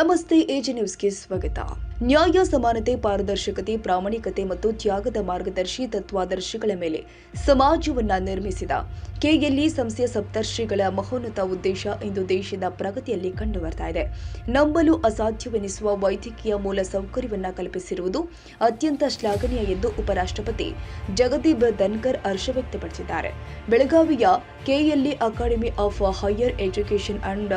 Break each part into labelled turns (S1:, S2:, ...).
S1: ನಮಸ್ತೆ ಎಜಿ ನ್ಯೂಸ್ಗೆ ಸ್ವಾಗತ. ನ್ಯಾಯ, ಸಮಾನತೆ, ಪಾರದರ್ಶಕತೆ, ಪ್ರಾಮಾಣಿಕತೆ ಮತ್ತು ತ್ಯಾಗದ ಮಾರ್ಗದರ್ಶಿ ತತ್ವಾದರ್ಶಗಳ ಮೇಲೆ ಸಮಾಜವನ್ನ ನಿರ್ಮಿಸಿದ ಕೆಎಲ್ಇ ಸಂಸ್ಥೆಯ ಸಪ್ತರ್ಷಿಗಳ ಮಹೋನ್ನತ ಉದ್ದೇಶ ಇಂದು ದೇಶದ ಪ್ರಗತಿಯಲ್ಲಿ ಕಂಡುಬರ್ತಾ ಇದೆ. ನಂಬಲು ಅಸಾಧ್ಯವೆನಿಸುವ ವೈದ್ಯಕೀಯ ಮೂಲ ಸೌಕರ್ಯವನ್ನ ಕಲ್ಪಿಸಿರುವುದು ಅತ್ಯಂತ ಶ್ಲಾಘನೀಯ ಎಂದು ಉಪರಾಷ್ಟ್ರಪತಿ ಜಗದೀಪ್ ಧನ್ಕರ್ ಹರ್ಷ ವ್ಯಕ್ತಪಡಿಸಿದ್ದಾರೆ. ಬೆಳಗಾವಿಯ KLE academy of higher education and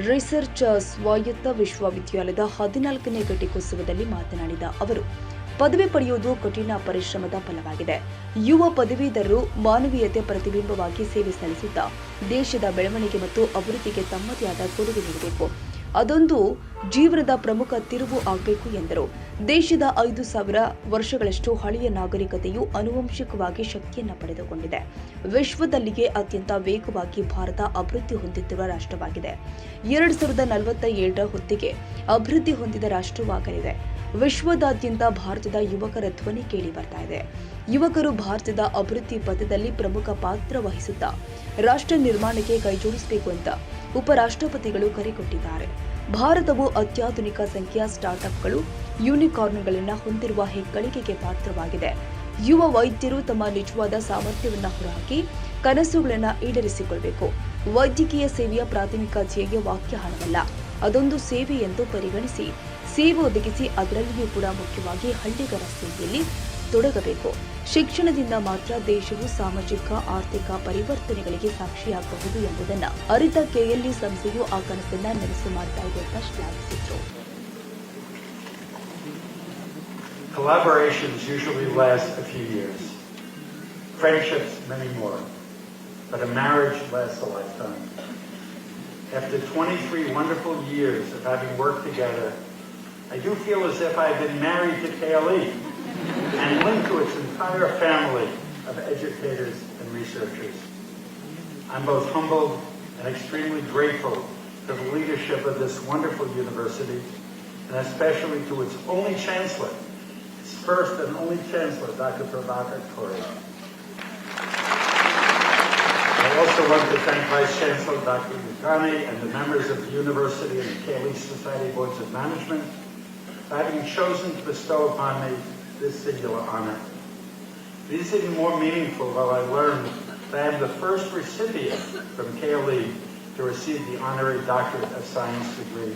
S1: research ಸ್ವಾಯತ್ತ ವಿಶ್ವವಿದ್ಯಾಲಯದ 14ನೇ ಘಟಿಕೋತ್ಸವದಲ್ಲಿ ಮಾತನಾಡಿದ ಅವರು, ಪದವಿ ಪಡೆಯುವುದು ಕಠಿಣ ಪರಿಶ್ರಮದ ಫಲವಾಗಿದೆ. ಯುವ ಪದವೀಧರರು ಮಾನವೀಯತೆ ಪ್ರತಿಬಿಂಬವಾಗಿ ಸೇವೆ ಸಲ್ಲಿಸುತ್ತಾ ದೇಶದ ಬೆಳವಣಿಗೆ ಮತ್ತು ಅಭಿವೃದ್ಧಿಗೆ ತಮ್ಮದೇ ಆದ ಕೊಡುಗೆ ನೀಡಬೇಕು. ಅದೊಂದು ಜೀವನದ ಪ್ರಮುಖ ತಿರುವು ಆಗಬೇಕು ಎಂದರು. ದೇಶದ 5,000 ವರ್ಷಗಳಷ್ಟು ಹಳೆಯ ನಾಗರಿಕತೆಯು ಆನುವಂಶಿಕವಾಗಿ ಶಕ್ತಿಯನ್ನು ಪಡೆದುಕೊಂಡಿದೆ. ವಿಶ್ವದಲ್ಲಿಯೇ ಅತ್ಯಂತ ವೇಗವಾಗಿ ಭಾರತ ಅಭಿವೃದ್ಧಿ ಹೊಂದುತ್ತಿರುವ ರಾಷ್ಟ್ರವಾಗಿದೆ. 2047ರ ಹೊತ್ತಿಗೆ ಅಭಿವೃದ್ಧಿ ಹೊಂದಿದ ರಾಷ್ಟ್ರವಾಗಲಿದೆ. ವಿಶ್ವದಾದ್ಯಂತ ಭಾರತದ ಯುವಕರ ಧ್ವನಿ ಕೇಳಿ ಬರ್ತಾ ಇದೆ. ಯುವಕರು ಭಾರತದ ಅಭಿವೃದ್ಧಿ ಪಥದಲ್ಲಿ ಪ್ರಮುಖ ಪಾತ್ರ ವಹಿಸುತ್ತಾ ರಾಷ್ಟ್ರ ನಿರ್ಮಾಣಕ್ಕೆ ಕೈಜೋಡಿಸಬೇಕು ಅಂತ ಉಪರಾಷ್ಟ್ರಪತಿಗಳು ಕರೆ ಕೊಟ್ಟಿದ್ದಾರೆ. ಭಾರತವು ಅತ್ಯಾಧುನಿಕ ಸಂಖ್ಯೆಯ ಸ್ಟಾರ್ಟ್ಅಪ್ಗಳು, ಯೂನಿಕಾರ್ನ್ಗಳನ್ನು ಹೊಂದಿರುವ ಹೆಗ್ಗಳಿಕೆಗೆ ಪಾತ್ರವಾಗಿದೆ. ಯುವ ವೈದ್ಯರು ತಮ್ಮ ನಿಜವಾದ ಸಾಮರ್ಥ್ಯವನ್ನು ಹೊರಹಾಕಿ ಕನಸುಗಳನ್ನು ಈಡೇರಿಸಿಕೊಳ್ಳಬೇಕು. ವೈದ್ಯಕೀಯ ಸೇವೆಯ ಪ್ರಾಥಮಿಕ ಧ್ಯೇಯ ವಾಕ್ಯ ಹಣವಲ್ಲ, ಅದೊಂದು ಸೇವೆ ಎಂದು ಪರಿಗಣಿಸಿ ಸೇವೆ ಒದಗಿಸಿ ಅದರಲ್ಲಿಯೂ ಕೂಡ ಮುಖ್ಯವಾಗಿ ಹಳ್ಳಿಗರ ಸೇವೆಯಲ್ಲಿ ತೊಡಗಬೇಕು. ಶಿಕ್ಷಣದಿಂದ ಮಾತ್ರ ದೇಶವು ಸಾಮಾಜಿಕ ಆರ್ಥಿಕ ಪರಿವರ್ತನೆಗಳಿಗೆ ಸಾಕ್ಷಿಯಾಗಬಹುದು ಎಂಬುದನ್ನು ಅರಿತ ಕೆಎಲ್ಇ ಸಂಸ್ಥೆಯು ಆ ಕನಸನ್ನ ನನಸು ಮಾಡ್ತಾ ಇದೆ ಅಂತ ಶ್ಲಾಘಿಸಿದರು.
S2: Collaborations usually last a few years. Friendships many more. But a marriage lasts a lifetime. After 23 wonderful years of having worked together, I do feel as if I've been married to KLE and linked to its entire family of educators and researchers. I'm both humbled and extremely grateful to the leadership of this wonderful university, and especially to its only chancellor, its first and only chancellor, Dr. Prabhakar Kori. I also want to thank Vice Chancellor Dr. Yukani and the members of the university and the KLE Society Boards of Management for having chosen to bestow upon me this singular honor. It is even more meaningful while I learned that I am the first recipient from KLE to receive the honorary Doctorate of Science degree.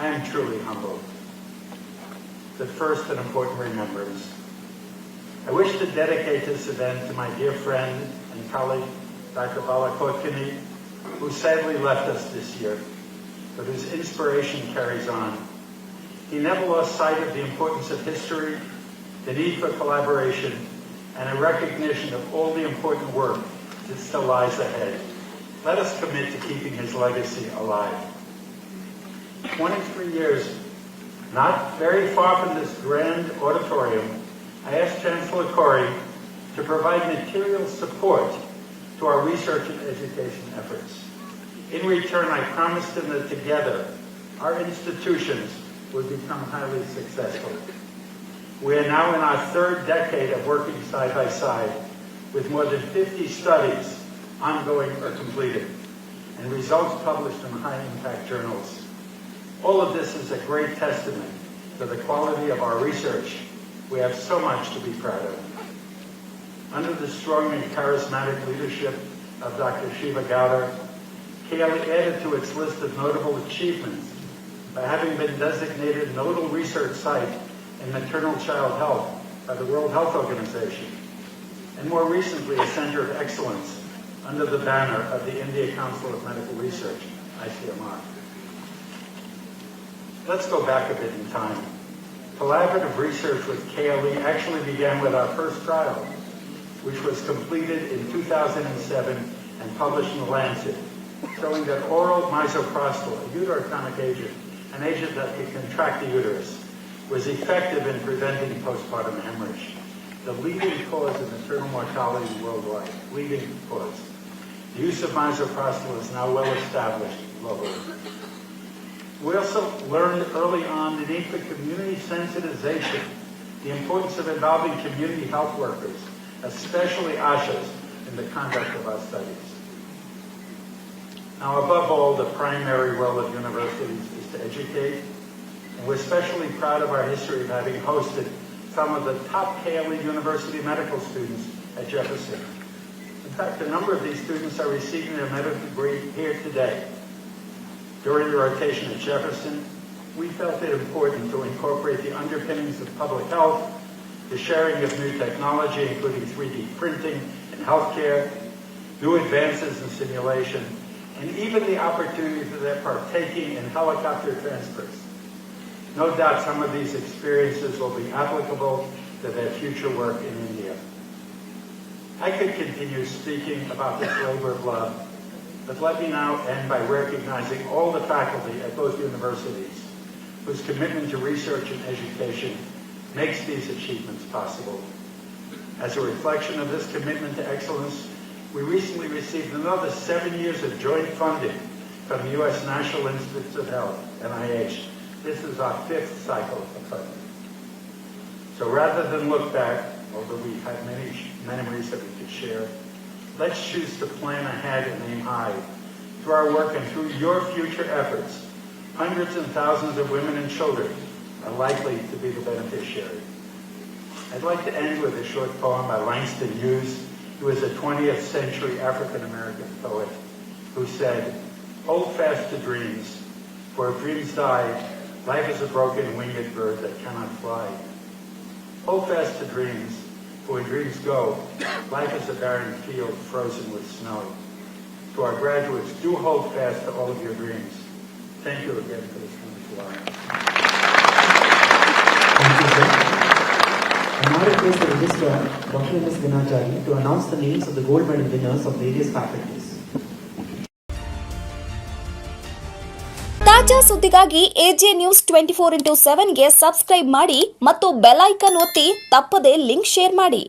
S2: I am truly humbled. But first, an important remembrance. I wish to dedicate this event to my dear friend and colleague, Dr. Bala Kotkani, who sadly left us this year, but whose inspiration carries on. He never lost sight of the importance of history, the need for collaboration, and a recognition of all the important work that still lies ahead. Let us commit to keeping his legacy alive. 23 years, not very far from this grand auditorium, I asked Chancellor Kori to provide material support to our research and education efforts. In return, I promised him that together, our institutions would become highly successful. We are now in our third decade of working side by side, with more than 50 studies ongoing or completed, and results published in high-impact journals. All of this is a great testament to the quality of our research. We have so much to be proud of. Under the strong and charismatic leadership of Dr. Shiva Gowda, KLE added to its list of notable achievements by having been designated Nodal Research Site in Maternal Child Health by the World Health Organization, and more recently a Center of Excellence under the banner of the India Council of Medical Research, ICMR. Let's go back a bit in time. Collaborative research with KLE actually began with our first trial, which was completed in 2007 and published in The Lancet, showing that oral misoprostol, a uterotonic agent, an agent that can contract the uterus, was effective in preventing postpartum hemorrhage, the leading cause of maternal mortality worldwide. Leading cause. The use of misoprostol is now well established globally. We also learned early on the need for community sensitization, the importance of involving community health workers, especially ASHAs, in the conduct of our studies. Now, above all, the primary role of universities is to educate, And we're especially proud of our history of having hosted some of the top KLE University medical students at Jefferson. In fact, a number of these students are receiving their medical degree here today. During the rotation at Jefferson, we felt it important to incorporate the underpinnings of public health, the sharing of new technology, including 3D printing in healthcare, new advances in simulation, and even the opportunity for their partaking in helicopter transfers. No doubt some of these experiences will be applicable to their future work in India. I could continue speaking about this labor of love, but let me now end by recognizing all the faculty at both universities whose commitment to research and education makes these achievements possible. As a reflection of this commitment to excellence, we recently received another 7 years of joint funding from the U.S. National Institutes of Health, NIH. This is our 5th cycle of funding. So rather than look back, although we have many memories that we could share, let's choose to plan ahead and aim high. Through our work and through your future efforts, hundreds and thousands of women and children are likely to be the beneficiary. I'd like to end with a short poem by Langston Hughes, who was a 20th century African-American poet, who said, "Hold fast to dreams, for if dreams die, life is a broken winged bird that cannot fly. Hold fast to dreams, for when dreams go, life is a barren field frozen with snow." To our graduates, do hold fast to all of your dreams. Thank you again for this wonderful honor.
S3: Thank you, sir. I now request the Registrar, Dr. M.S. Ganachari, to announce the names of the gold medal winners of various faculties.
S4: ತಾಜಾ ಸುದ್ದಿಗಾಗಿ AJ news 24x7 ಗೆ subscribe ಮಾಡಿ ಮತ್ತು bell icon ಒತ್ತಿ ತಪ್ಪದೇ link share ಮಾಡಿ.